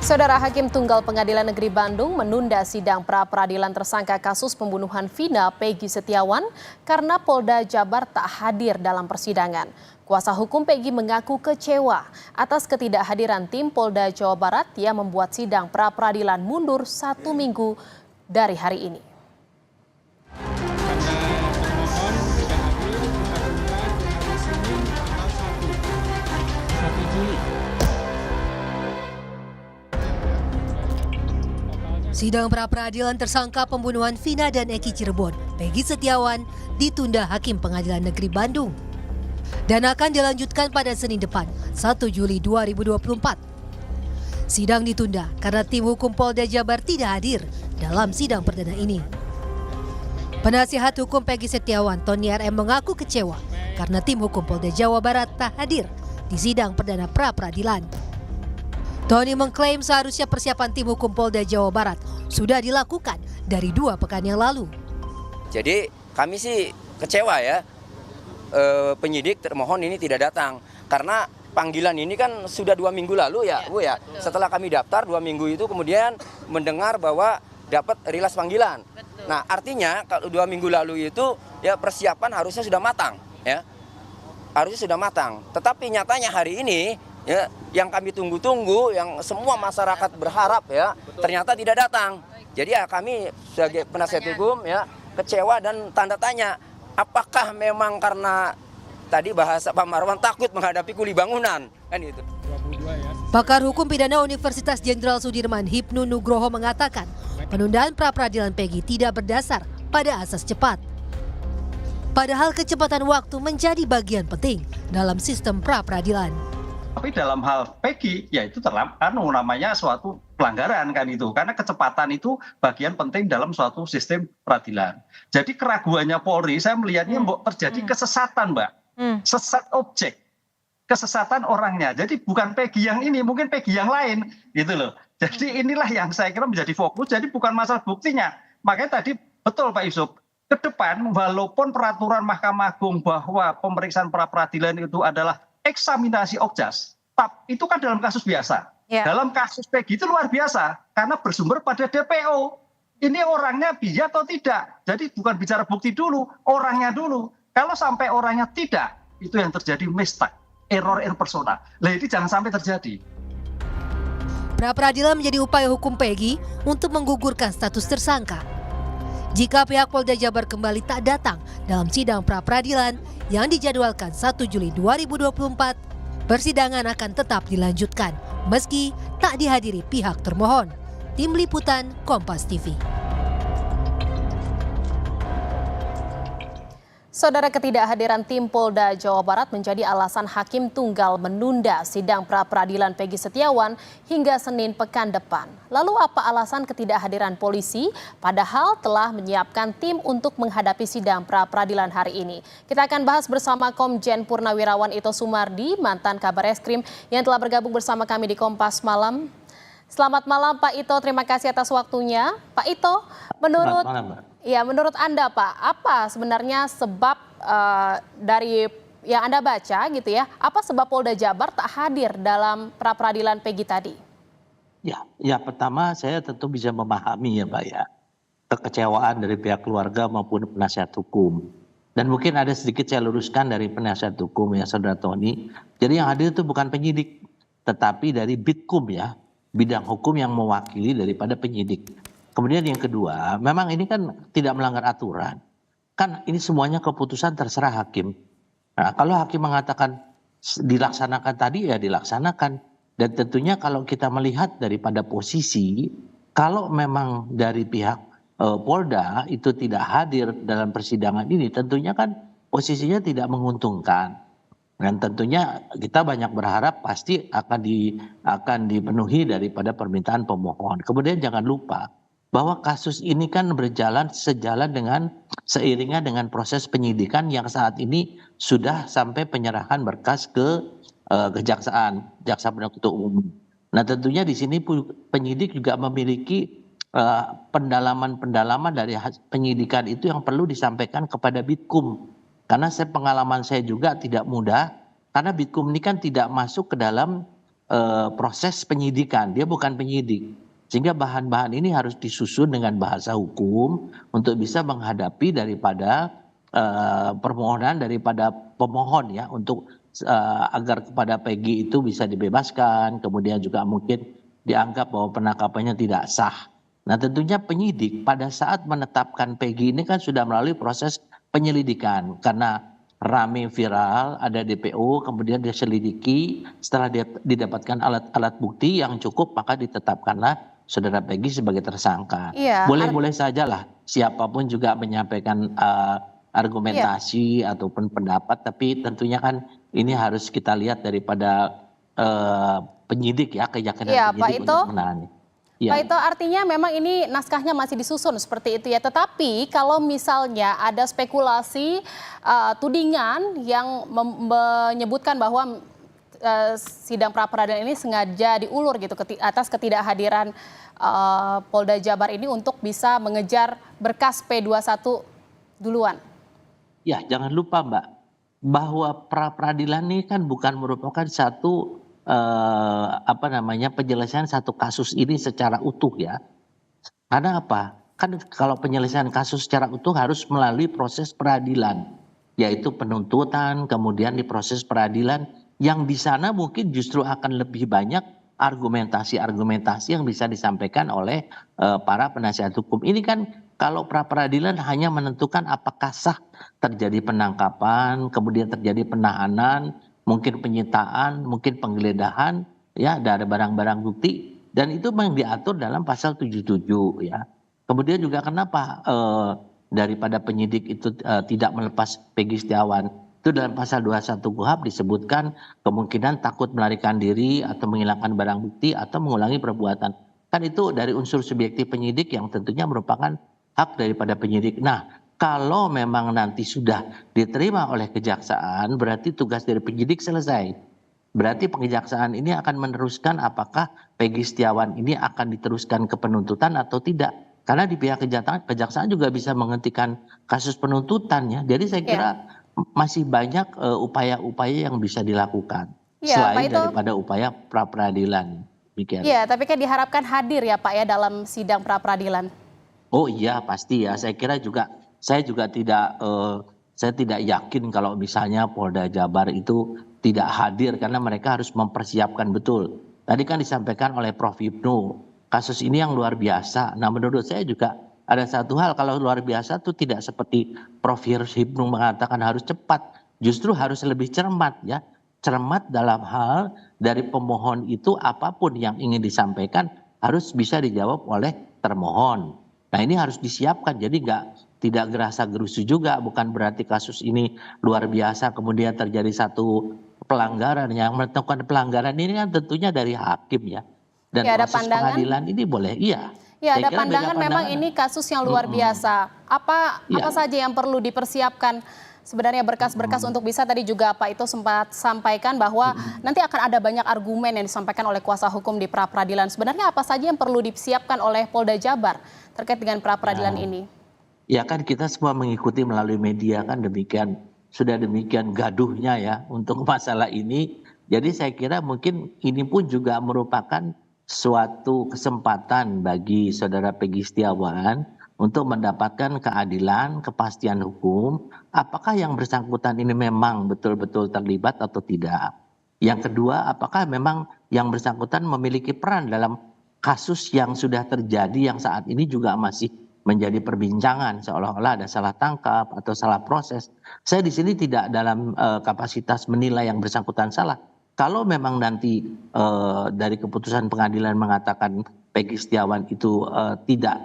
Saudara Hakim Tunggal Pengadilan Negeri Bandung menunda sidang pra-peradilan tersangka kasus pembunuhan Vina Peggy Setiawan karena Polda Jabar tak hadir dalam persidangan. Kuasa hukum Peggy mengaku kecewa atas ketidakhadiran tim Polda Jawa Barat yang membuat sidang pra-peradilan mundur 1 minggu dari hari ini. Sidang pra-peradilan tersangka pembunuhan Vina dan Eki Cirebon, Peggy Setiawan, ditunda Hakim Pengadilan Negeri Bandung dan akan dilanjutkan pada Senin depan, 1 Juli 2024. Sidang ditunda karena tim hukum Polda Jabar tidak hadir dalam sidang perdana ini. Penasihat hukum Peggy Setiawan, Tony RM, mengaku kecewa karena tim hukum Polda Jawa Barat tak hadir di sidang perdana pra-peradilan. Tony mengklaim seharusnya persiapan tim hukum Polda Jawa Barat sudah dilakukan dari 2 pekan yang lalu. Jadi kami sih kecewa ya, penyidik termohon ini tidak datang. Karena panggilan ini kan sudah 2 minggu lalu ya Bu ya. Setelah kami daftar 2 minggu itu kemudian mendengar bahwa dapat rilas panggilan. Nah artinya kalau 2 minggu lalu itu ya persiapan harusnya sudah matang ya. Harusnya sudah matang. Tetapi nyatanya hari ini ya, yang kami tunggu-tunggu, yang semua masyarakat berharap ya, ternyata tidak datang. Jadi ya kami sebagai penasihat hukum ya kecewa dan tanda tanya, apakah memang karena tadi bahasa Pak Marwan takut menghadapi kuli bangunan kan itu. Pakar Hukum Pidana Universitas Jenderal Sudirman Hipnu Nugroho mengatakan penundaan pra-peradilan Peggy tidak berdasar pada asas cepat. Padahal kecepatan waktu menjadi bagian penting dalam sistem pra-peradilan. Tapi dalam hal Peggy, ya itu namanya suatu pelanggaran kan itu. Karena kecepatan itu bagian penting dalam suatu sistem peradilan. Jadi keraguannya Polri, saya melihatnya terjadi kesesatan Mbak. Sesat objek, kesesatan orangnya. Jadi bukan Peggy yang ini, mungkin Peggy yang lain gitu loh. Jadi inilah yang saya kira menjadi fokus, jadi bukan masalah buktinya. Makanya tadi betul Pak Yusuf, ke depan walaupun peraturan Mahkamah Agung bahwa pemeriksaan pra-peradilan itu adalah eksaminasi Okjas, itu kan dalam kasus biasa. Ya. Dalam kasus Peggy itu luar biasa karena bersumber pada DPO. Ini orangnya dia atau tidak. Jadi bukan bicara bukti dulu, orangnya dulu. Kalau sampai orangnya tidak, itu yang terjadi mistake, error in persona. Nah ini jangan sampai terjadi. Pra-peradilan menjadi upaya hukum Peggy untuk menggugurkan status tersangka. Jika pihak Polda Jabar kembali tak datang dalam sidang pra-peradilan yang dijadwalkan 1 Juli 2024, persidangan akan tetap dilanjutkan meski tak dihadiri pihak termohon. Tim Liputan Kompas TV. Saudara, ketidakhadiran tim Polda Jawa Barat menjadi alasan Hakim Tunggal menunda sidang pra-peradilan Peggy Setiawan hingga Senin pekan depan. Lalu apa alasan ketidakhadiran polisi padahal telah menyiapkan tim untuk menghadapi sidang pra-peradilan hari ini? Kita akan bahas bersama Komjen Purnawirawan Ito Sumardi, mantan Kabar Eskrim yang telah bergabung bersama kami di Kompas Malam. Selamat malam Pak Ito, terima kasih atas waktunya. Pak Ito, menurut Anda Pak, apa sebenarnya sebab dari yang Anda baca gitu ya, apa sebab Polda Jabar tak hadir dalam pra-peradilan Peggy tadi? Ya pertama saya tentu bisa memahami ya Mbak ya, kekecewaan dari pihak keluarga maupun penasihat hukum. Dan mungkin ada sedikit saya luruskan dari penasihat hukum ya Saudara Tony. Jadi yang hadir itu bukan penyidik, tetapi dari Bitkum ya, bidang hukum yang mewakili daripada penyidik. Kemudian yang kedua, memang ini kan tidak melanggar aturan. Kan ini semuanya keputusan terserah hakim. Nah, kalau hakim mengatakan dilaksanakan tadi ya dilaksanakan. Dan tentunya kalau kita melihat daripada posisi, kalau memang dari pihak Polda itu tidak hadir dalam persidangan ini, tentunya kan posisinya tidak menguntungkan. Dan tentunya kita banyak berharap pasti akan dipenuhi daripada permintaan pemohon. Kemudian jangan lupa bahwa kasus ini kan berjalan seiringan dengan proses penyidikan yang saat ini sudah sampai penyerahan berkas ke kejaksaan, jaksa penuntut umum. Nah tentunya di sini penyidik juga memiliki pendalaman dari penyidikan itu yang perlu disampaikan kepada Bitkum. Karena pengalaman saya juga tidak mudah, karena Bitkum ini kan tidak masuk ke dalam proses penyidikan, dia bukan penyidik. Sehingga bahan-bahan ini harus disusun dengan bahasa hukum untuk bisa menghadapi daripada permohonan daripada pemohon ya untuk agar kepada Peggy itu bisa dibebaskan, kemudian juga mungkin dianggap bahwa penangkapannya tidak sah. Nah tentunya penyidik pada saat menetapkan Peggy ini kan sudah melalui proses penyelidikan karena rame viral, ada DPO, kemudian diselidiki, setelah dia didapatkan alat-alat bukti yang cukup maka ditetapkanlah saudara Peggy sebagai tersangka. Iya, Boleh-boleh sajalah siapapun juga menyampaikan argumentasi ataupun pendapat, tapi tentunya kan ini harus kita lihat daripada penyidik ya, keyakinan iya, Pak penyidik Ito. untuk menangani. Ya. Pak Ito, artinya memang ini naskahnya masih disusun seperti itu ya. Tetapi kalau misalnya ada spekulasi, tudingan yang menyebutkan bahwa sidang pra-peradilan ini sengaja diulur gitu atas ketidakhadiran Polda Jabar ini untuk bisa mengejar berkas P21 duluan. Ya, jangan lupa Mbak, bahwa pra-peradilan ini kan bukan merupakan satu penyelesaian satu kasus ini secara utuh ya. Karena apa? Kan kalau penyelesaian kasus secara utuh harus melalui proses peradilan, yaitu penuntutan, kemudian di proses peradilan yang di sana mungkin justru akan lebih banyak argumentasi-argumentasi yang bisa disampaikan oleh para penasihat hukum. Ini kan kalau pra-peradilan hanya menentukan apakah sah terjadi penangkapan, kemudian terjadi penahanan, mungkin penyitaan, mungkin penggeledahan, ya ada barang-barang bukti, dan itu memang diatur dalam pasal 77 ya. Kemudian juga kenapa daripada penyidik itu tidak melepas Peggy Setiawan, itu dalam pasal 21 KUHP disebutkan kemungkinan takut melarikan diri atau menghilangkan barang bukti atau mengulangi perbuatan. Kan itu dari unsur subjektif penyidik yang tentunya merupakan hak daripada penyidik. Nah, kalau memang nanti sudah diterima oleh kejaksaan, berarti tugas dari penyidik selesai. Berarti kejaksaan ini akan meneruskan apakah Peggy Setiawan ini akan diteruskan ke penuntutan atau tidak. Karena di pihak kejaksaan juga bisa menghentikan kasus penuntutan ya. Jadi saya kira masih banyak upaya-upaya yang bisa dilakukan. Ya, selain daripada upaya pra-peradilan. Iya, tapi kan diharapkan hadir ya Pak ya dalam sidang pra-peradilan. Oh iya pasti ya, saya kira juga saya tidak yakin kalau misalnya Polda Jabar itu tidak hadir karena mereka harus mempersiapkan betul. Tadi kan disampaikan oleh Prof. Hipnu, kasus ini yang luar biasa. Nah menurut saya juga ada satu hal, kalau luar biasa itu tidak seperti Prof. Hipnu mengatakan harus cepat, justru harus lebih cermat ya. Cermat dalam hal dari pemohon itu apapun yang ingin disampaikan harus bisa dijawab oleh termohon. Nah ini harus disiapkan, jadi tidak gerasa gerusu juga, bukan berarti kasus ini luar biasa kemudian terjadi satu pelanggaran. Yang melakukan pelanggaran ini kan tentunya dari hakim ya. Dan ya, proses pengadilan ini boleh, iya. Ya ada pandangan memang ini kasus yang luar biasa. Apa saja yang perlu dipersiapkan sebenarnya berkas-berkas untuk bisa, tadi juga Pak Ito sempat sampaikan bahwa nanti akan ada banyak argumen yang disampaikan oleh kuasa hukum di pra-peradilan. Sebenarnya apa saja yang perlu disiapkan oleh Polda Jabar terkait dengan pra-peradilan ini? Ya kan kita semua mengikuti melalui media kan sudah demikian gaduhnya ya untuk masalah ini. Jadi saya kira mungkin ini pun juga merupakan suatu kesempatan bagi saudara Peggy Setiawan untuk mendapatkan keadilan, kepastian hukum, apakah yang bersangkutan ini memang betul-betul terlibat atau tidak. Yang kedua, apakah memang yang bersangkutan memiliki peran dalam kasus yang sudah terjadi yang saat ini juga masih menjadi perbincangan seolah-olah ada salah tangkap atau salah proses. Saya di sini tidak dalam kapasitas menilai yang bersangkutan salah. Kalau memang nanti dari keputusan pengadilan mengatakan Peggy Setiawan itu tidak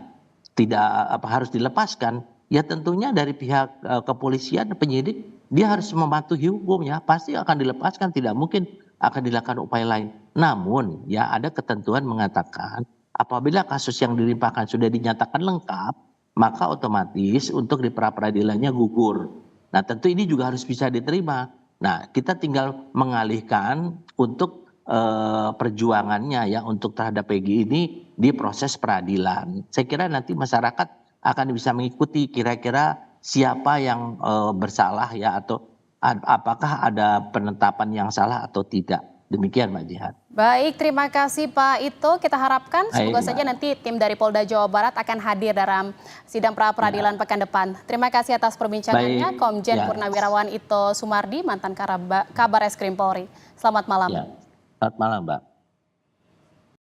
harus dilepaskan, ya tentunya dari pihak kepolisian, penyidik, dia harus mematuhi hukumnya, pasti akan dilepaskan, tidak mungkin akan dilakukan upaya lain. Namun ya ada ketentuan mengatakan apabila kasus yang dilimpahkan sudah dinyatakan lengkap, maka otomatis untuk di pra-peradilannya gugur. Nah tentu ini juga harus bisa diterima. Nah kita tinggal mengalihkan untuk perjuangannya ya untuk terhadap Peggy ini di proses peradilan. Saya kira nanti masyarakat akan bisa mengikuti kira-kira siapa yang bersalah ya atau apakah ada penetapan yang salah atau tidak. Demikian Mbak Jihan. Baik, terima kasih Pak Ito. Kita harapkan semoga Baik, saja Mbak. nanti tim dari Polda Jawa Barat akan hadir dalam sidang pra-peradilan pekan depan. Terima kasih atas perbincangannya, Baik, Komjen ya. Purnawirawan Ito Sumardi, mantan Kabar Eskrim Polri. Selamat malam. Ya. Selamat malam Mbak.